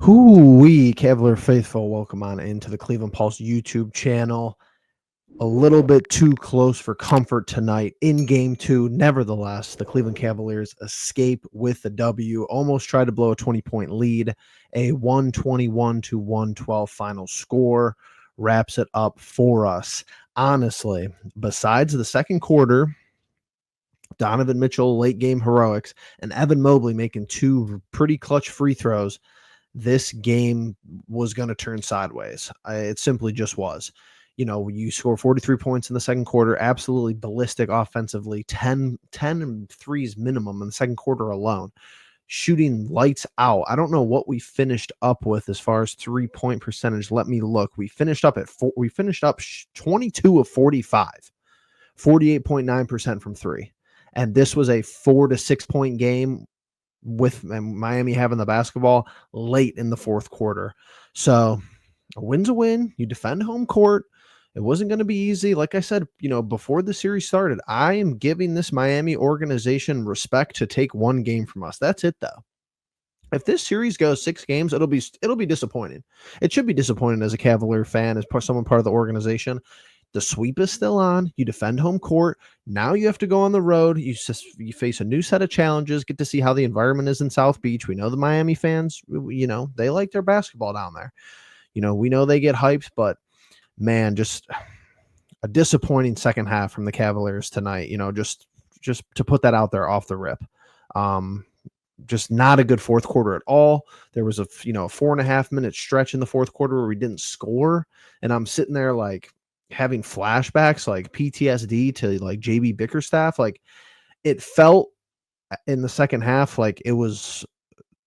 Hoo-wee, Cavalier faithful, welcome on into the Cleveland Pulse YouTube channel. A little bit too close for comfort tonight in game two. Nevertheless, the Cleveland Cavaliers escape with the W, almost tried to blow a 20-point lead. A 121-112 final score wraps it up for us. Honestly, besides the second quarter, Donovan Mitchell late game heroics, and Evan Mobley making two pretty clutch free throws, this game was going to turn sideways. It simply just was. You know, you score 43 points in the second quarter, absolutely ballistic offensively, 10 threes minimum in the second quarter alone, shooting lights out. I don't know what we finished up with as far as 3-point percentage. Let me look. We finished up 22 of 45, 48.9% from three. And this was a 4 to 6 point game with Miami having the basketball late in the fourth quarter. So a win's a win. You defend home court. It wasn't going to be easy. Like I said, before the series started, I am giving this Miami organization respect to take one game from us. That's it, though. If this series goes 6 games, it'll be disappointing. It should be disappointing as a Cavalier fan, as someone part of the organization. The sweep is still on. You defend home court. Now you have to go on the road. You face a new set of challenges. Get to see how the environment is in South Beach. We know the Miami fans, they like their basketball down there. We know they get hyped, but man, just a disappointing second half from the Cavaliers tonight. Just to put that out there off the rip. Just not a good fourth quarter at all. There was a 4.5 minute stretch in the fourth quarter where we didn't score, and I'm sitting there like having flashbacks, like PTSD to like JB Bickerstaff. Like it felt in the second half like it was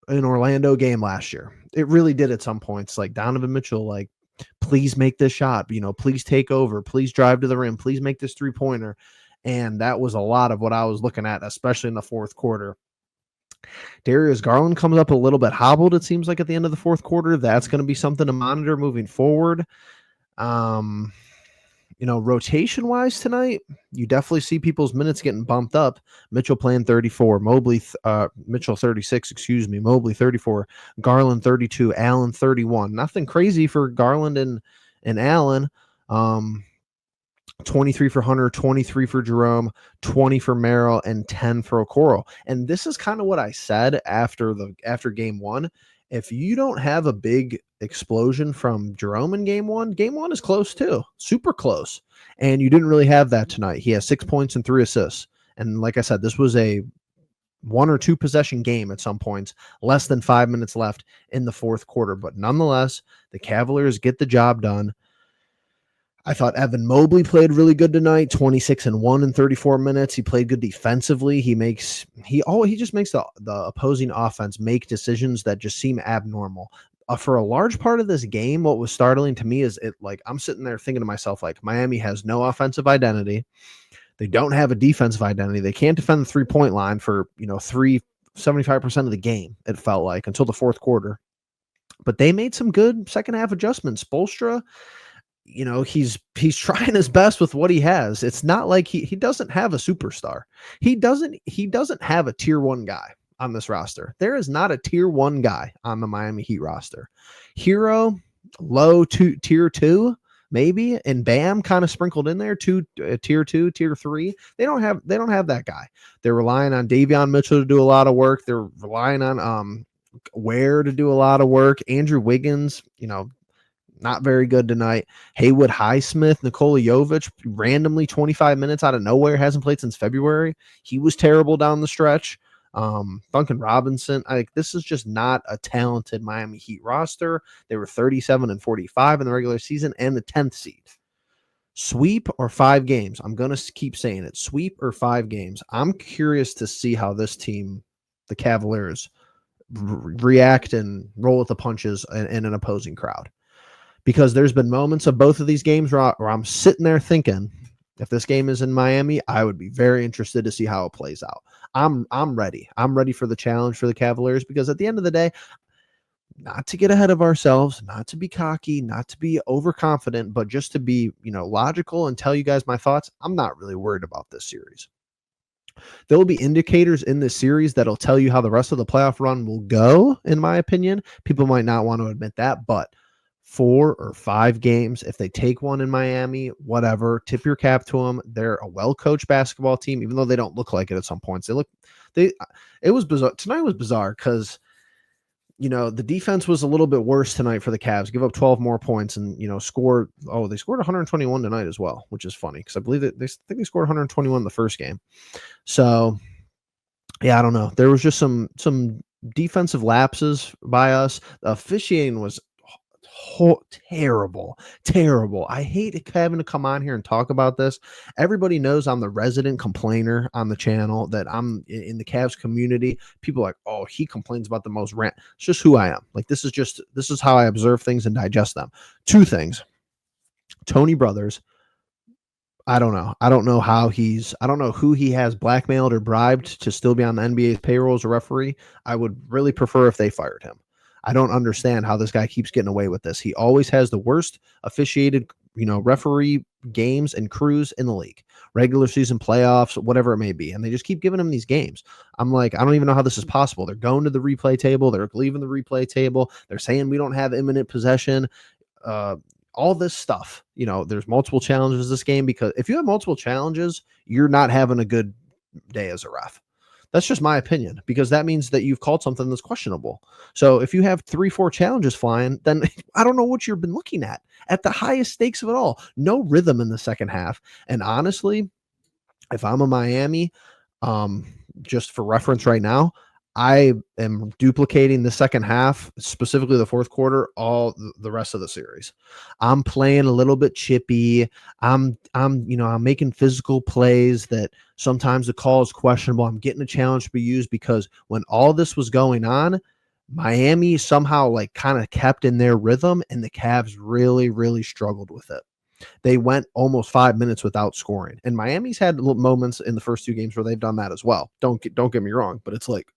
an Orlando game last year. It really did at some points. Like Donovan Mitchell, like, please make this shot, please take over, please drive to the rim, please make this 3-pointer. And that was a lot of what I was looking at, especially in the fourth quarter. Darius Garland comes up a little bit hobbled, it seems like, at the end of the fourth quarter. That's going to be something to monitor moving forward. Rotation wise tonight, you definitely see people's minutes getting bumped up. Mitchell playing 34, Mitchell 36, Mobley 34, Garland 32, Allen 31. Nothing crazy for Garland and Allen. 23 for Hunter, 23 for Jerome, 20 for Merrill, and 10 for Okoro. And this is kind of what I said after game one. If you don't have a big explosion from Jerome in game one is close too, super close. And you didn't really have that tonight. He has 6 points and 3 assists. And like I said, this was a 1 or 2 possession game at some points, less than 5 minutes left in the fourth quarter. But nonetheless, the Cavaliers get the job done. I thought Evan Mobley played really good tonight, 26-1 in 34 minutes. He played good defensively. He just makes the opposing offense make decisions that just seem abnormal. For a large part of this game, what was startling to me is I'm sitting there thinking to myself, like, Miami has no offensive identity. They don't have a defensive identity. They can't defend the 3-point line for, 75% of the game, it felt like, until the fourth quarter. But they made some good second half adjustments. Spoelstra, he's trying his best with what he has. It's not like he doesn't have a superstar. He doesn't have a tier 1 guy on this roster. There is not a tier 1 guy on the Miami Heat roster. Hero, low tier 2, maybe, and Bam kind of sprinkled in there, tier 2, tier 3. They don't have that guy. They're relying on Davion Mitchell to do a lot of work. They're relying on Ware to do a lot of work. Andrew Wiggins, not very good tonight. Haywood Highsmith, Nikola Jovic, randomly 25 minutes out of nowhere, hasn't played since February. He was terrible down the stretch. Duncan Robinson, this is just not a talented Miami Heat roster. They were 37-45 in the regular season and the 10th seed. Sweep or 5 games? I'm going to keep saying it. Sweep or 5 games? I'm curious to see how this team, the Cavaliers, react and roll with the punches in an opposing crowd. Because there's been moments of both of these games where I'm sitting there thinking, if this game is in Miami, I would be very interested to see how it plays out. I'm ready. I'm ready for the challenge for the Cavaliers, because at the end of the day, not to get ahead of ourselves, not to be cocky, not to be overconfident, but just to be, logical and tell you guys my thoughts. I'm not really worried about this series. There will be indicators in this series that'll tell you how the rest of the playoff run will go, in my opinion. People might not want to admit that, but 4 or 5 games, if they take one in Miami, whatever, tip your cap to them. They're a well-coached basketball team, even though they don't look like it at some points. It was bizarre. Tonight was bizarre because, the defense was a little bit worse tonight for the Cavs. Give up 12 more points and, they scored 121 tonight as well, which is funny because I believe that they scored 121 in the first game. So, yeah, I don't know. There was just some defensive lapses by us. The officiating was terrible. I hate having to come on here and talk about this. Everybody knows I'm the resident complainer on the channel, that I'm in the Cavs community. People are like, oh, he complains about the most rant. It's just who I am. Like, this is how I observe things and digest them. 2 things. Tony Brothers, I don't know. I don't know who he has blackmailed or bribed to still be on the NBA's payroll as a referee. I would really prefer if they fired him. I don't understand how this guy keeps getting away with this. He always has the worst officiated, referee games and crews in the league, regular season, playoffs, whatever it may be. And they just keep giving him these games. I'm like, I don't even know how this is possible. They're going to the replay table. They're leaving the replay table. They're saying we don't have imminent possession. All this stuff, there's multiple challenges this game, because if you have multiple challenges, you're not having a good day as a ref. That's just my opinion, because that means that you've called something that's questionable. So if you have 3-4 challenges flying, then I don't know what you've been looking at the highest stakes of it all. No rhythm in the second half. And honestly, if I'm a Miami, just for reference right now, I am duplicating the second half, specifically the fourth quarter, all the rest of the series. I'm playing a little bit chippy. I'm making physical plays that sometimes the call is questionable. I'm getting a challenge to be used, because when all this was going on, Miami somehow kind of kept in their rhythm, and the Cavs really, really struggled with it. They went almost 5 minutes without scoring, and Miami's had moments in the first 2 games where they've done that as well. Don't get me wrong, but it's like,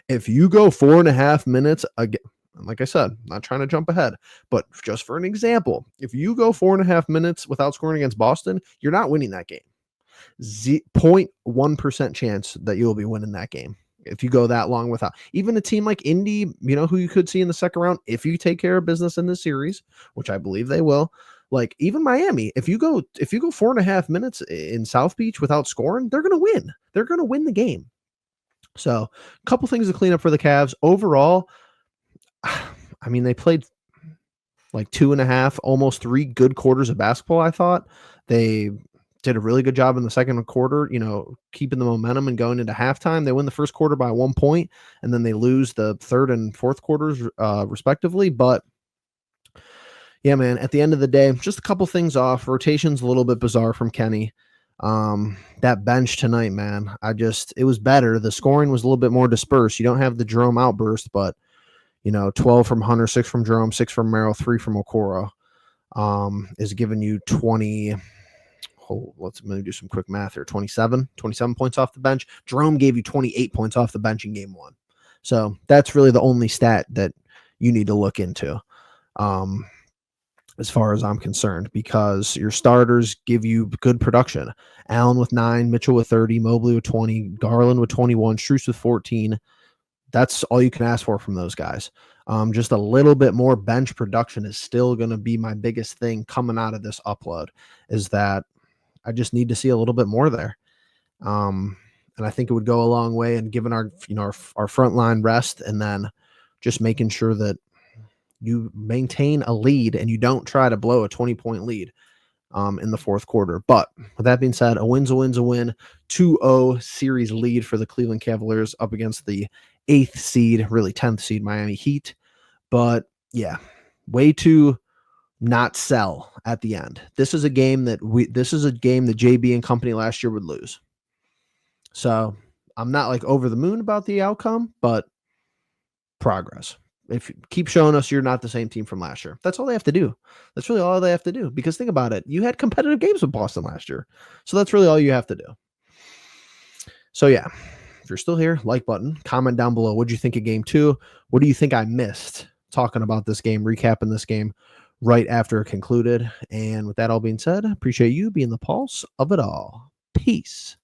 if you go 4.5 minutes again, like I said, not trying to jump ahead, but just for an example, if you go 4.5 minutes without scoring against Boston, you're not winning that game. 0.1% chance that you'll be winning that game if you go that long without. Even a team like Indy, who you could see in the second round, if you take care of business in this series, which I believe they will. Like, even Miami, if you go 4.5 minutes in South Beach without scoring, they're going to win. They're going to win the game. So, a couple things to clean up for the Cavs. Overall, I mean, they played like 2.5, almost 3 good quarters of basketball, I thought. They did a really good job in the second quarter, keeping the momentum and going into halftime. They win the first quarter by 1 point, and then they lose the third and fourth quarters, respectively. But, yeah, man, at the end of the day, just a couple things off. Rotation's a little bit bizarre from Kenny. That bench tonight, man, it was better. The scoring was a little bit more dispersed. You don't have the Jerome outburst, but 12 from Hunter, 6 from Jerome, 6 from Merrill, 3 from Okoro, is giving you 20. Let me do some quick math here. 27 points off the bench. Jerome gave you 28 points off the bench in game 1. So that's really the only stat that you need to look into. As far as I'm concerned, because your starters give you good production. Allen with 9, Mitchell with 30, Mobley with 20, Garland with 21, Strus with 14. That's all you can ask for from those guys. Just a little bit more bench production is still going to be my biggest thing coming out of this upload, is that I just need to see a little bit more there. And I think it would go a long way in giving our front line rest, and then just making sure that you maintain a lead and you don't try to blow a 20-point lead in the fourth quarter. But with that being said, a win's a win's a win. 2-0 series lead for the Cleveland Cavaliers up against the 8th seed, really 10th seed Miami Heat. But yeah, way to not sell at the end. This is a game that JB and company last year would lose. So I'm not over the moon about the outcome, but progress. If you keep showing us you're not the same team from last year, that's all they have to do. That's really all they have to do, because think about it. You had competitive games with Boston last year. So that's really all you have to do. So yeah, if you're still here, like button, comment down below. What do you think of game 2? What do you think I missed talking about this game, recapping this game right after it concluded? And with that all being said, appreciate you being the pulse of it all. Peace.